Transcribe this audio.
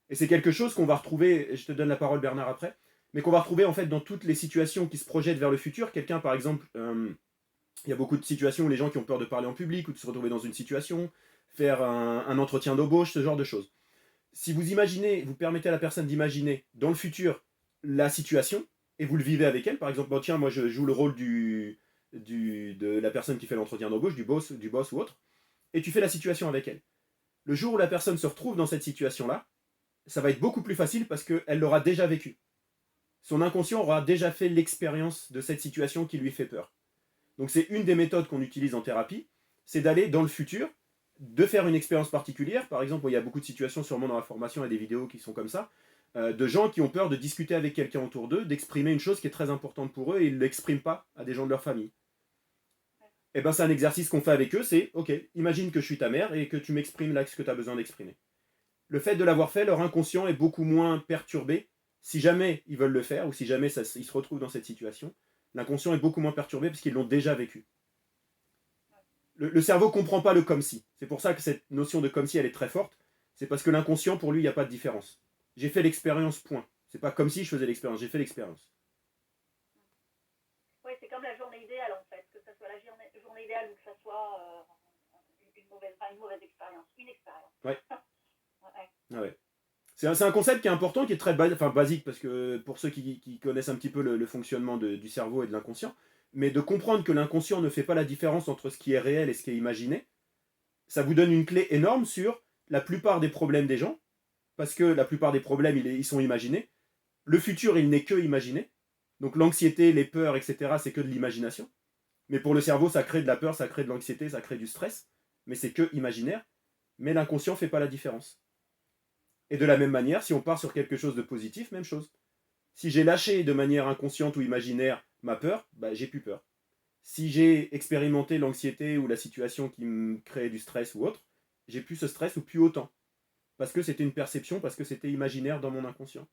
Et c'est quelque chose qu'on va retrouver, et je te donne la parole Bernard après, mais qu'on va retrouver en fait dans toutes les situations qui se projettent vers le futur. Quelqu'un par exemple, il y a beaucoup de situations où les gens qui ont peur de parler en public ou de se retrouver dans une situation, faire un entretien d'embauche, ce genre de choses. Si vous imaginez, vous permettez à la personne d'imaginer dans le futur la situation et vous le vivez avec elle, par exemple, bon, tiens, moi je joue le rôle de la personne qui fait l'entretien d'embauche, du boss ou autre, et tu fais la situation avec elle. Le jour où la personne se retrouve dans cette situation-là, ça va être beaucoup plus facile parce qu'elle l'aura déjà vécu. Son inconscient aura déjà fait l'expérience de cette situation qui lui fait peur. Donc c'est une des méthodes qu'on utilise en thérapie, c'est d'aller dans le futur, de faire une expérience particulière. Par exemple, il y a beaucoup de situations sûrement dans la formation et des vidéos qui sont comme ça, de gens qui ont peur de discuter avec quelqu'un autour d'eux, d'exprimer une chose qui est très importante pour eux et ils ne l'expriment pas à des gens de leur famille. Et ben c'est un exercice qu'on fait avec eux, c'est ok, imagine que je suis ta mère et que tu m'exprimes là ce que tu as besoin d'exprimer. Le fait de l'avoir fait, leur inconscient est beaucoup moins perturbé. Si jamais ils veulent le faire ou si jamais ils se retrouvent dans cette situation, l'inconscient est beaucoup moins perturbé parce qu'ils l'ont déjà vécu. Le cerveau ne comprend pas le comme si. C'est pour ça que cette notion de comme si elle est très forte. C'est parce que l'inconscient, pour lui, il n'y a pas de différence. J'ai fait l'expérience, point. C'est pas comme si je faisais l'expérience, j'ai fait l'expérience. Oui, c'est comme la journée idéale en fait, que ce soit la journée idéale ou que ce soit une mauvaise expérience, une expérience. Ouais. Ouais. Ah ouais. C'est un concept qui est important, qui est très basique, parce que pour ceux qui connaissent un petit peu le fonctionnement du cerveau et de l'inconscient, mais de comprendre que l'inconscient ne fait pas la différence entre ce qui est réel et ce qui est imaginé, ça vous donne une clé énorme sur la plupart des problèmes des gens, parce que la plupart des problèmes, ils sont imaginés. Le futur, il n'est que imaginé. Donc l'anxiété, les peurs, etc., c'est que de l'imagination. Mais pour le cerveau, ça crée de la peur, ça crée de l'anxiété, ça crée du stress. Mais c'est que imaginaire. Mais l'inconscient ne fait pas la différence. Et de la même manière, si on part sur quelque chose de positif, même chose. Si j'ai lâché de manière inconsciente ou imaginaire ma peur, bah, j'ai plus peur. Si j'ai expérimenté l'anxiété ou la situation qui me crée du stress ou autre, j'ai plus ce stress ou plus autant. Parce que c'était une perception, parce que c'était imaginaire dans mon inconscient.